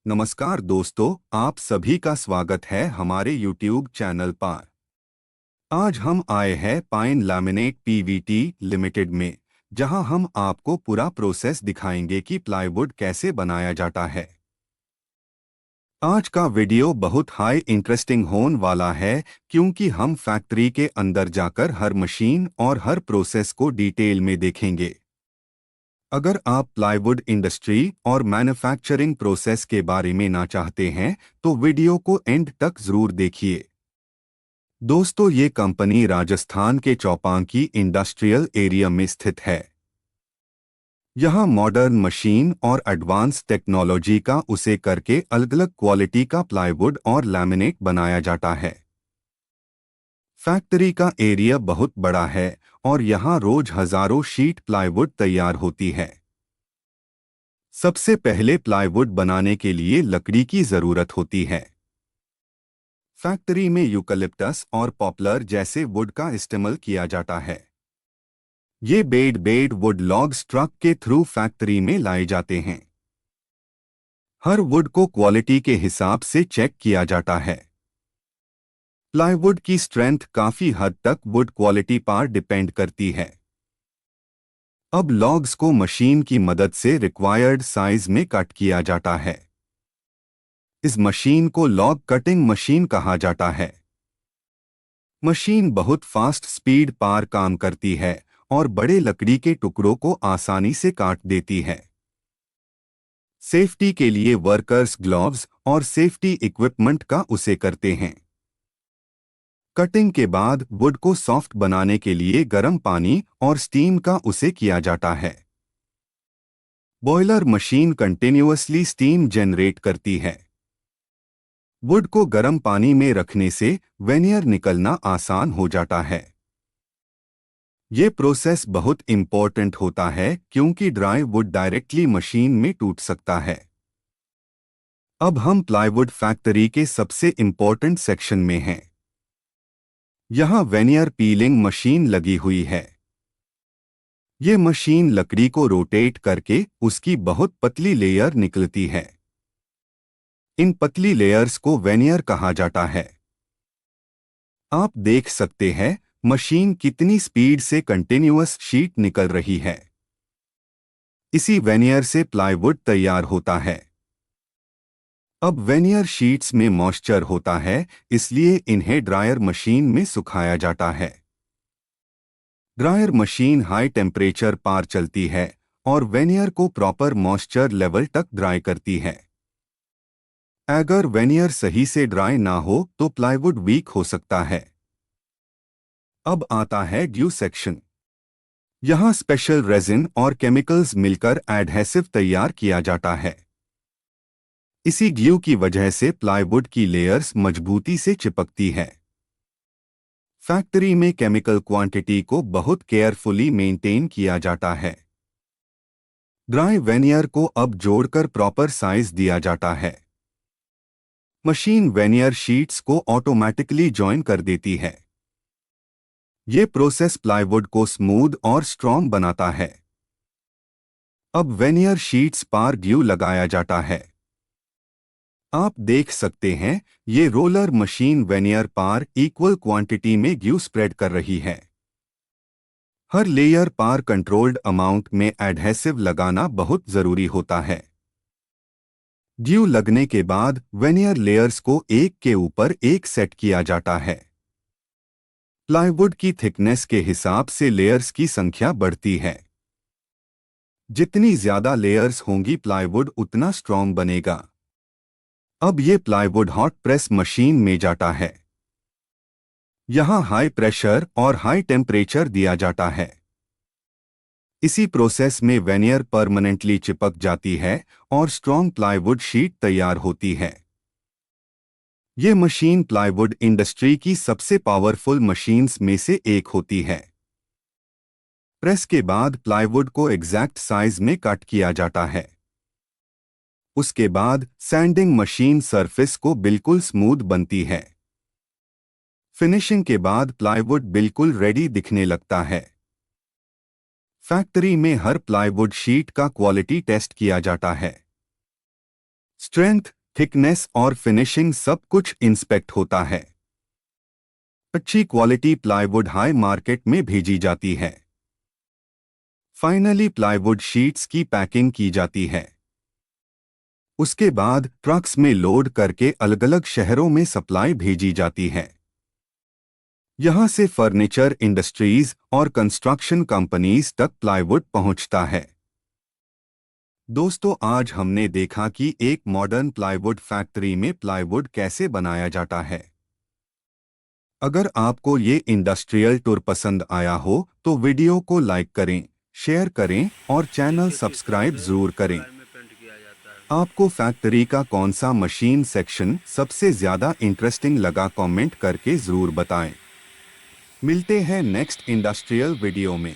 नमस्कार दोस्तों, आप सभी का स्वागत है हमारे YouTube चैनल पर। आज हम आए हैं पाइन लैमिनेट पीवीटी लिमिटेड में, जहां हम आपको पूरा प्रोसेस दिखाएंगे कि प्लाईवुड कैसे बनाया जाता है। आज का वीडियो बहुत हाई इंटरेस्टिंग होने वाला है, क्योंकि हम फैक्ट्री के अंदर जाकर हर मशीन और हर प्रोसेस को डिटेल में देखेंगे। अगर आप प्लाईवुड इंडस्ट्री और मैन्युफैक्चरिंग प्रोसेस के बारे में ना चाहते हैं, तो वीडियो को एंड तक जरूर देखिए। दोस्तों, ये कंपनी राजस्थान के चौपांकी इंडस्ट्रियल एरिया में स्थित है। यहाँ मॉडर्न मशीन और एडवांस टेक्नोलॉजी का उसे करके अलग अलग क्वालिटी का प्लाईवुड और लैमिनेट बनाया जाता है। फैक्ट्री का एरिया बहुत बड़ा है और यहाँ रोज हजारों शीट प्लाईवुड तैयार होती है। सबसे पहले प्लाईवुड बनाने के लिए लकड़ी की जरूरत होती है। फैक्ट्री में यूकलिप्टस और पॉपुलर जैसे वुड का इस्तेमाल किया जाता है। ये बेड वुड लॉग्स ट्रक के थ्रू फैक्ट्री में लाए जाते हैं। हर वुड को क्वालिटी के हिसाब से चेक किया जाता है। प्लाईवुड की स्ट्रेंथ काफी हद तक वुड क्वालिटी पर डिपेंड करती है। अब लॉग्स को मशीन की मदद से रिक्वायर्ड साइज में कट किया जाता है। इस मशीन को लॉग कटिंग मशीन कहा जाता है। मशीन बहुत फास्ट स्पीड पर काम करती है और बड़े लकड़ी के टुकड़ों को आसानी से काट देती है। सेफ्टी के लिए वर्कर्स ग्लव्स और सेफ्टी इक्विपमेंट का उसे करते हैं। कटिंग के बाद वुड को सॉफ्ट बनाने के लिए गर्म पानी और स्टीम का उसे किया जाता है। Boiler machine continuously steam generate करती है। वुड को गर्म पानी में रखने से वेनियर निकलना आसान हो जाता है। ये प्रोसेस बहुत इंपॉर्टेंट होता है, क्योंकि ड्राई वुड डायरेक्टली मशीन में टूट सकता है। अब हम प्लाईवुड फैक्ट्री के सबसे इंपॉर्टेंट सेक्शन में हैं। यहाँ वेनियर पीलिंग मशीन लगी हुई है। ये मशीन लकड़ी को रोटेट करके उसकी बहुत पतली लेयर निकलती है। इन पतली लेयर्स को वेनियर कहा जाता है। आप देख सकते हैं मशीन कितनी स्पीड से कंटिन्यूअस शीट निकल रही है। इसी वेनियर से प्लाईवुड तैयार होता है। अब वेनियर शीट्स में मॉइस्चर होता है, इसलिए इन्हें ड्रायर मशीन में सुखाया जाता है। ड्रायर मशीन हाई टेम्परेचर पर चलती है और वेनियर को प्रॉपर मॉइस्चर लेवल तक ड्राई करती है। अगर वेनियर सही से ड्राई ना हो तो प्लाईवुड वीक हो सकता है। अब आता है ग्लू सेक्शन। यहाँ स्पेशल रेजिन और केमिकल्स मिलकर एडहेसिव तैयार किया जाता है। इसी ग्लू की वजह से प्लाईवुड की लेयर्स मजबूती से चिपकती है। फैक्ट्री में केमिकल क्वांटिटी को बहुत केयरफुली मेंटेन किया जाता है। ड्राई वेनियर को अब जोड़कर प्रॉपर साइज दिया जाता है। मशीन वेनियर शीट्स को ऑटोमेटिकली जॉइन कर देती है। ये प्रोसेस प्लाईवुड को स्मूथ और स्ट्रॉन्ग बनाता है। अब वेनियर शीट्स पर ग्लू लगाया जाता है। आप देख सकते हैं ये रोलर मशीन वेनियर पर इक्वल क्वांटिटी में ग्लू स्प्रेड कर रही है। हर लेयर पर कंट्रोल्ड अमाउंट में एडहेसिव लगाना बहुत जरूरी होता है। ग्लू लगने के बाद वेनियर लेयर्स को एक के ऊपर एक सेट किया जाता है। प्लाईवुड की थिकनेस के हिसाब से लेयर्स की संख्या बढ़ती है। जितनी ज्यादा लेयर्स होंगी प्लाईवुड उतना स्ट्रॉन्ग बनेगा। अब ये प्लाईवुड हॉट प्रेस मशीन में जाता है। यहाँ हाई प्रेशर और हाई टेम्परेचर दिया जाता है। इसी प्रोसेस में वेनियर परमानेंटली चिपक जाती है और स्ट्रॉन्ग प्लाईवुड शीट तैयार होती है। ये मशीन प्लाईवुड इंडस्ट्री की सबसे पावरफुल मशीन्स में से एक होती है। प्रेस के बाद प्लाईवुड को एग्जैक्ट साइज में कट किया जाता है। उसके बाद सैंडिंग मशीन सरफेस को बिल्कुल स्मूथ बनती है। फिनिशिंग के बाद प्लाईवुड बिल्कुल रेडी दिखने लगता है। फैक्ट्री में हर प्लाईवुड शीट का क्वालिटी टेस्ट किया जाता है। स्ट्रेंथ, थिकनेस और फिनिशिंग सब कुछ इंस्पेक्ट होता है। अच्छी क्वालिटी प्लाईवुड हाई मार्केट में भेजी जाती है। फाइनली प्लाईवुड शीट्स की पैकिंग की जाती है। उसके बाद ट्रक्स में लोड करके अलग अलग शहरों में सप्लाई भेजी जाती है। यहां से फर्नीचर इंडस्ट्रीज और कंस्ट्रक्शन कंपनीज तक प्लाईवुड पहुंचता है। दोस्तों, आज हमने देखा कि एक मॉडर्न प्लाईवुड फैक्ट्री में प्लाईवुड कैसे बनाया जाता है। अगर आपको ये इंडस्ट्रियल टूर पसंद आया हो तो वीडियो को लाइक करें, शेयर करें और चैनल सब्सक्राइब जरूर करें। आपको फैक्ट्री का कौन सा मशीन सेक्शन सबसे ज्यादा इंटरेस्टिंग लगा कमेंट करके जरूर बताएं। मिलते हैं नेक्स्ट इंडस्ट्रियल वीडियो में।